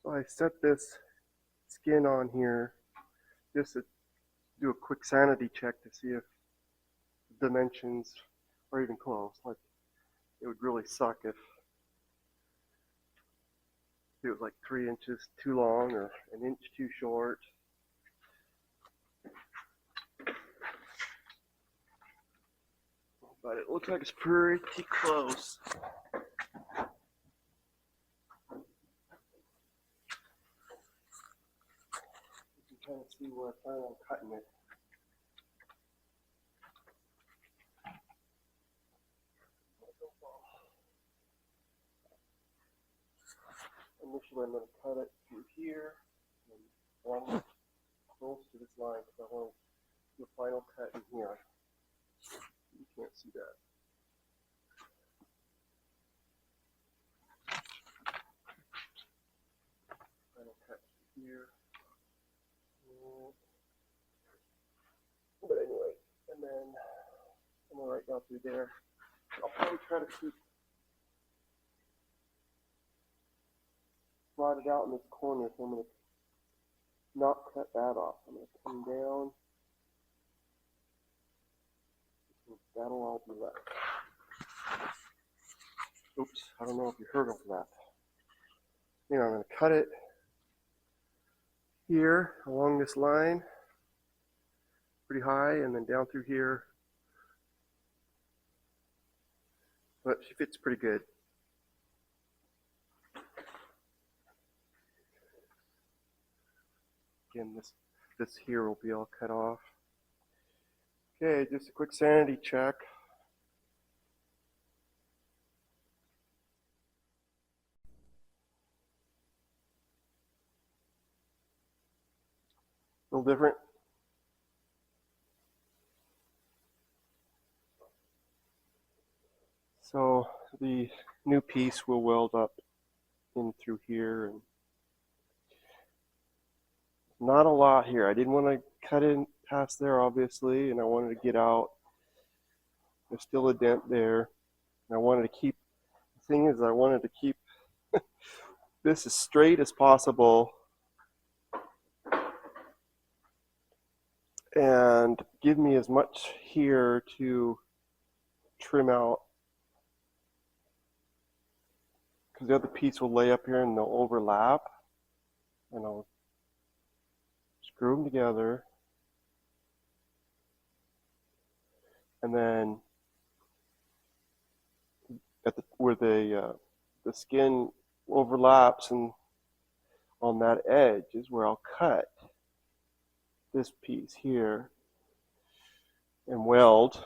So I set this skin on here just to do a quick sanity check to see if dimensions are even close. Like, it would really suck if it was like 3 inches too long or an inch too short. But it looks like it's pretty close. You can kind of see where I plan on cutting it. Initially, I'm going to cut it through here and along close to this line because I want to do a final cut in here. You can't see that. Final cut here. But anyway, and then I'm going to right down through there. I'll probably try to keep slotted out in this corner, so I'm going to not cut that off. I'm going to come down. That'll all be left. Oops, I don't know if you heard of that. You know, I'm going to cut it here along this line, pretty high, and then down through here. But she fits pretty good. Again, this here will be all cut off. Okay, just a quick sanity check. A little different. So the new piece will weld up in through here, and not a lot here. I didn't want to cut in past there, obviously, and I wanted to get out. There's still a dent there. And I wanted to keep, the thing is, I wanted to keep this as straight as possible and give me as much here to trim out, because the other piece will lay up here and they'll overlap, and I'll screw them together, and then at where the skin overlaps and on that edge is where I'll cut this piece here and weld,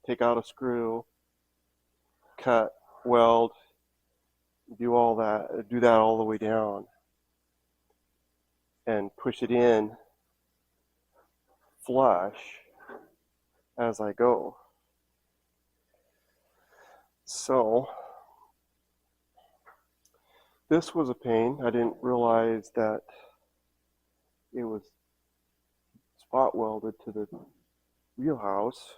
take out a screw, cut, weld, do all that, do that all the way down, and push it in flush as I go. So this was a pain. I didn't realize that it was spot welded to the wheelhouse.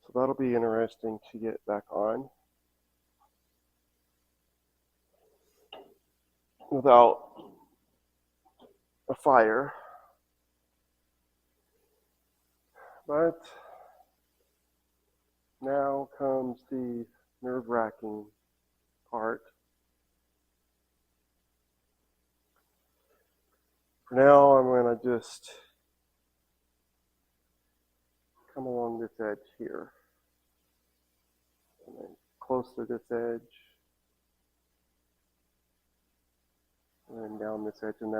So that'll be interesting to get back on without a fire. But now comes the nerve-wracking part. For now, I'm going to just come along this edge here, and then close to this edge, and then down this edge, and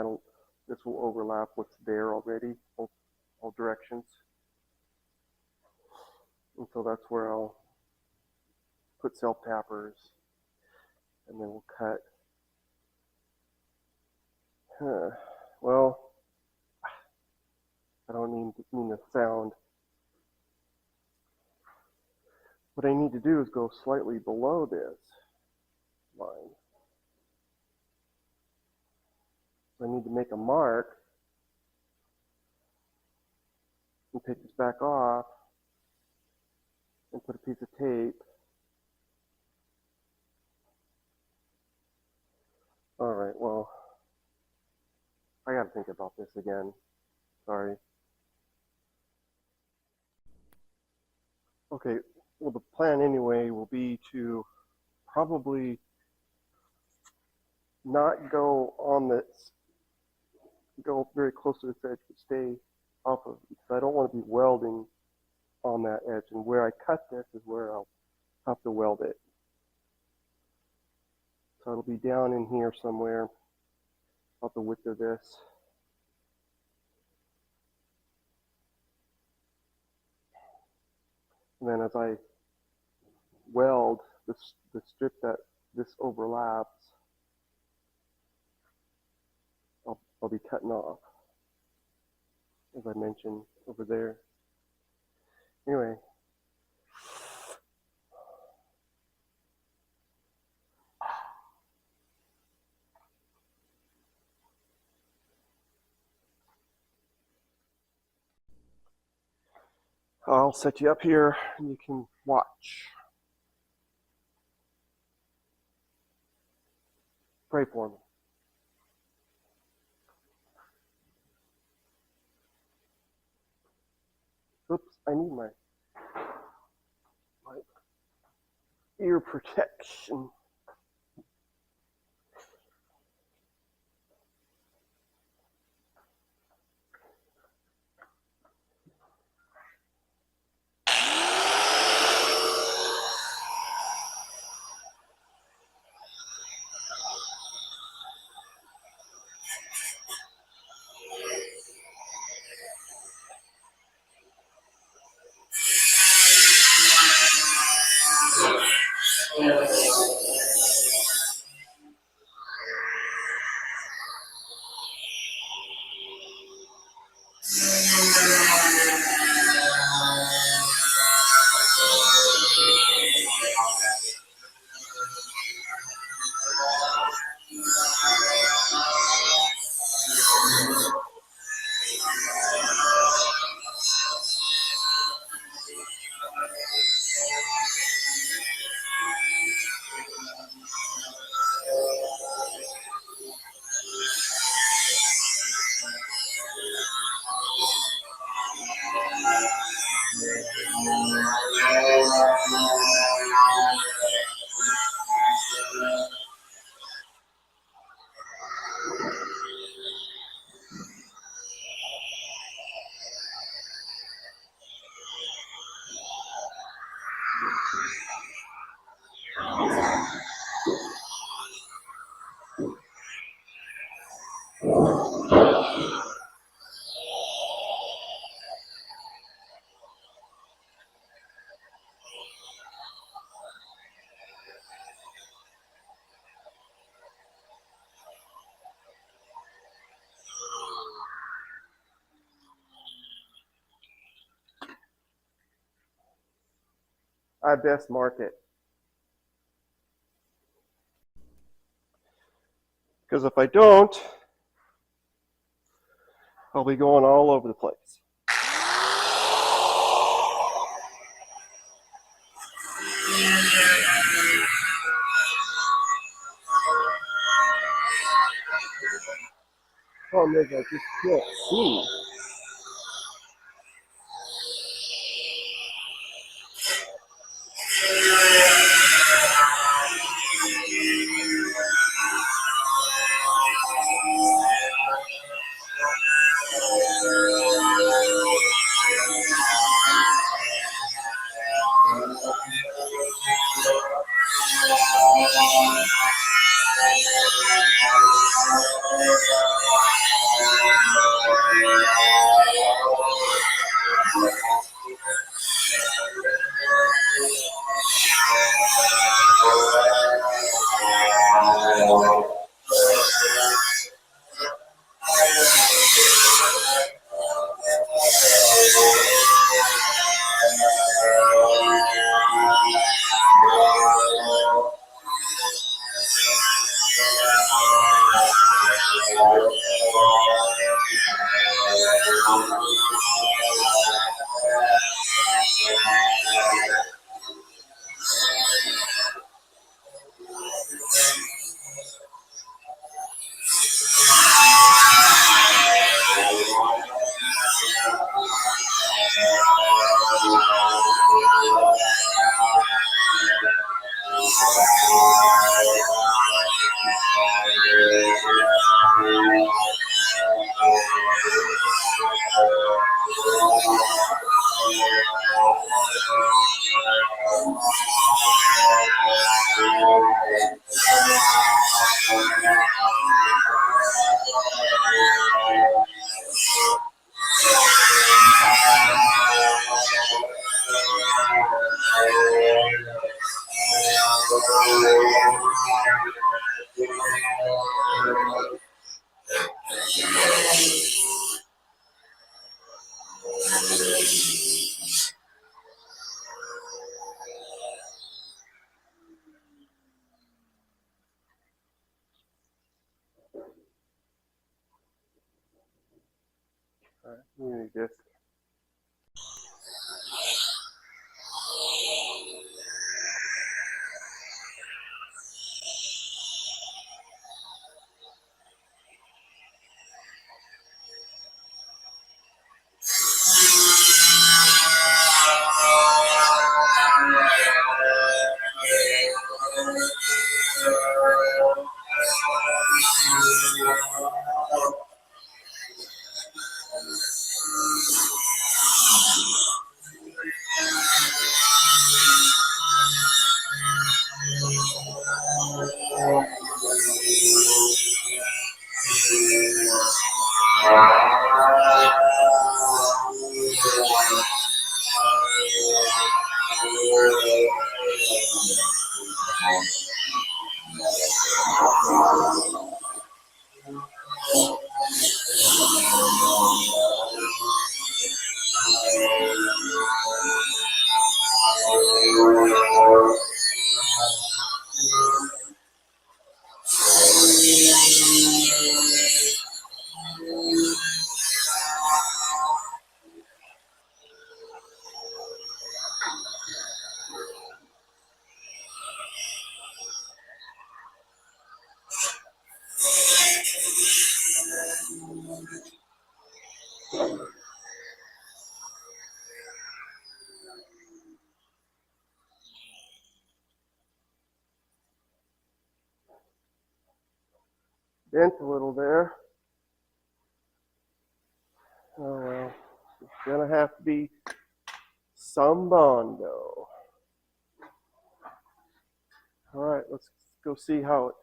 this will overlap what's there already, all directions. And so that's where I'll put self-tappers, and then we'll cut. Well, I don't mean the sound. What I need to do is go slightly below this line. I need to make a mark and take this back off and put a piece of tape All right, well, I got to think about this again. Sorry. Okay, well, the plan anyway will be to probably not go on this, go very close to this edge, but stay off of it because I don't want to be welding on that edge. And where I cut this is where I'll have to weld it. So it'll be down in here somewhere, about the width of this. And then as I weld the strip that this overlaps, I'll be cutting off, as I mentioned over there. Anyway, I'll set you up here and you can watch. Pray for me. Oops, I need my ear protection. I best mark it. Because if I don't, I'll be going all over the place. Problem is, I just can't see. You just bent a little there. Oh well, it's gonna have to be some Bondo. All right, let's go see how it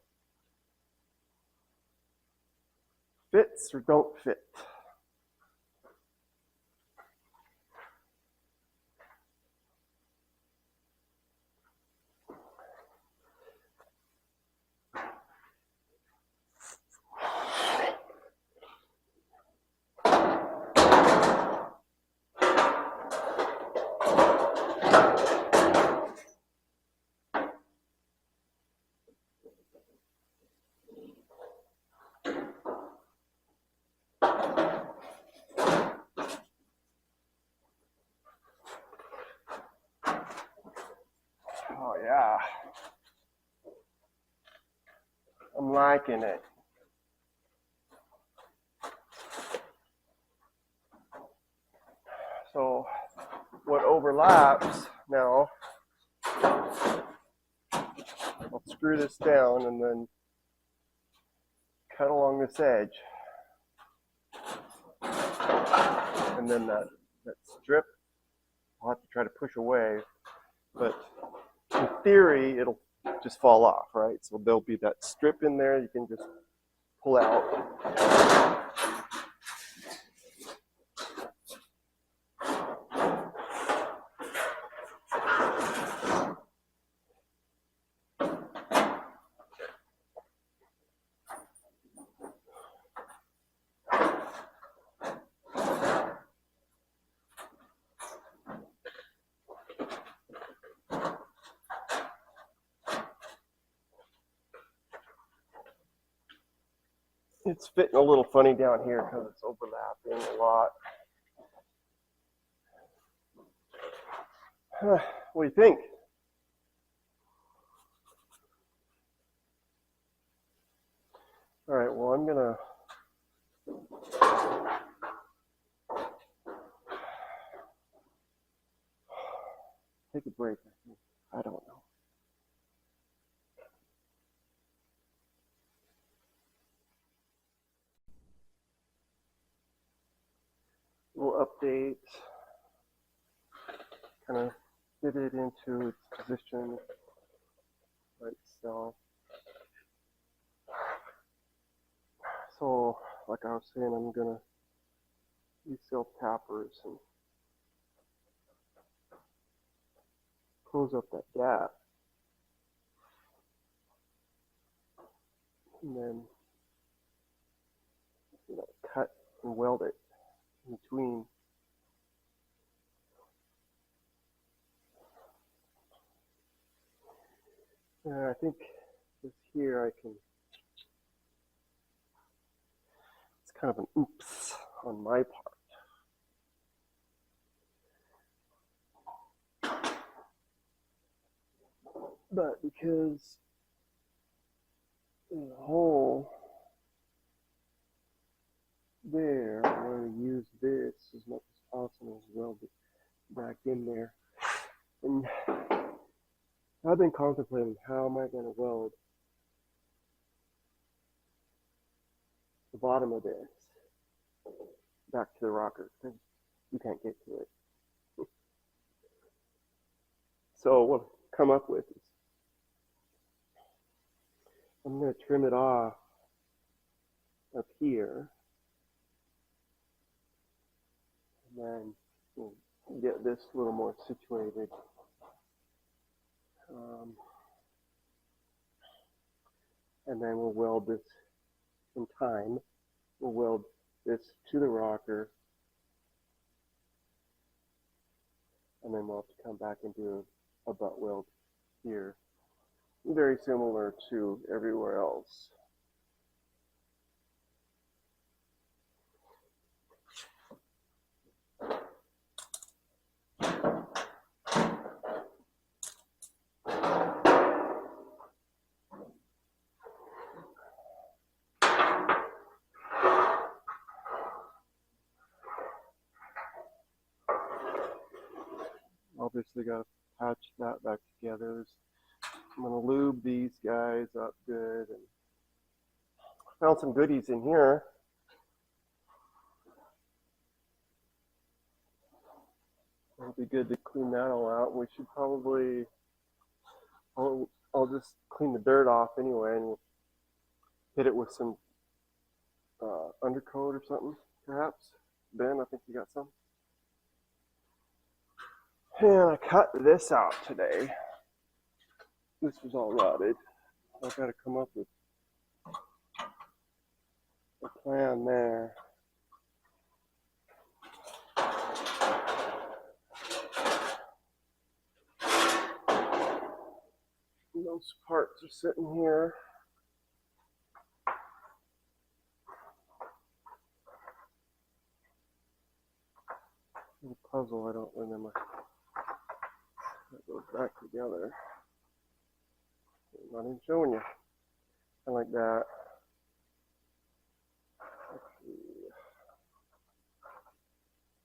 fits or don't fit. Oh yeah, I'm liking it. So what overlaps now, I'll screw this down and then cut along this edge. And then that strip, I'll have to try to push away. But in theory, it'll just fall off, right? So there'll be that strip in there you can just pull out. It's fitting a little funny down here because it's overlapping a lot. What do you think? All right, well, I'm gonna take a break. I don't know. update, kind of fit it into its position by itself. So, like I was saying, I'm gonna use self tappers and close up that gap, and then cut and weld it in between. And I think this here I can, it's kind of an oops on my part. But because there's a hole there, I'm going to use this as much as possible as weld it back in there. And I've been contemplating how am I going to weld the bottom of this back to the rocker, because you can't get to it. So what I've come up with is I'm going to trim it off up here, and then we'll get this a little more situated. And then we'll weld this in time. We'll weld this to the rocker, and then we'll have to come back and do a butt weld here. Very similar to everywhere else. Obviously got to patch that back together. I'm going to lube these guys up good. And found some goodies in here. It'll be good to clean that all out. We should probably, I'll just clean the dirt off anyway and hit it with some undercoat or something, perhaps. Ben, I think you got some. And I cut this out today. This was all rotted. I've got to come up with a plan there. Those parts are sitting here. The puzzle, I don't remember. That goes back together. I'm not even showing you. I like that.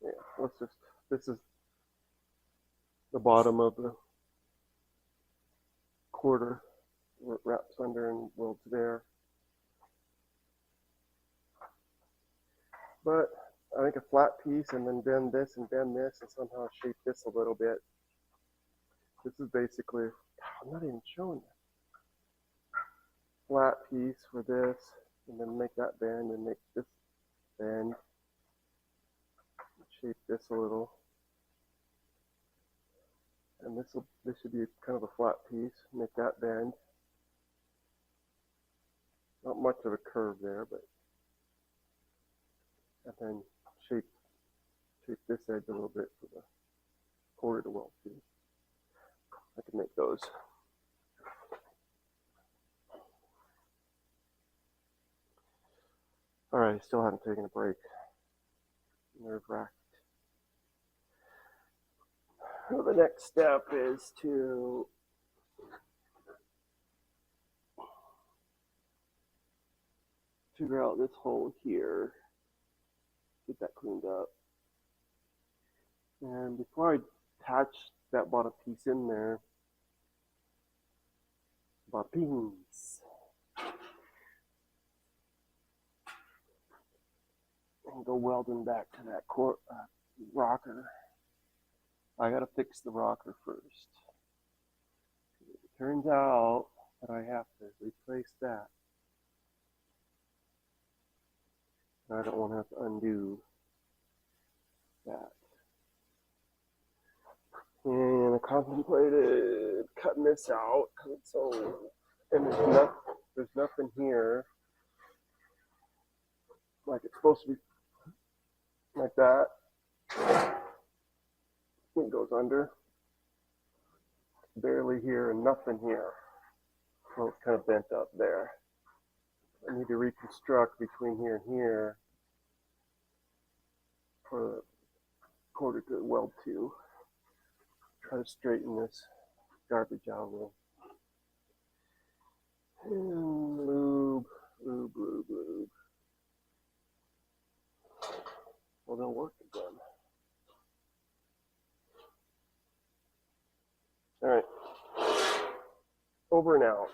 Yeah, let's just, this is the bottom of the quarter where it wraps under and welds there. But I think a flat piece and then bend this and somehow shape this a little bit. This is basically, I'm not even showing you. Flat piece for this, and then make that bend and make this bend. Shape this a little. And this should be kind of a flat piece. Make that bend. Not much of a curve there, but and then shape this edge a little bit for the quarter to weld to. I can make those. All right, still haven't taken a break. Nerve-wracked. So the next step is to figure out this hole here. Get that cleaned up. And before I attach that bottom piece in there, boppings, and go welding back to that rocker. I gotta fix the rocker first. It turns out that I have to replace that. I don't want to have to undo that. And I contemplated cutting this out because it's so, and there's nothing here like it's supposed to be, like that. It goes under, barely here and nothing here. So it's kind of bent up there. I need to reconstruct between here and here for the quarter to weld to. Try to straighten this garbage out a little. And lube. Well, they'll work again. All right. Over and out.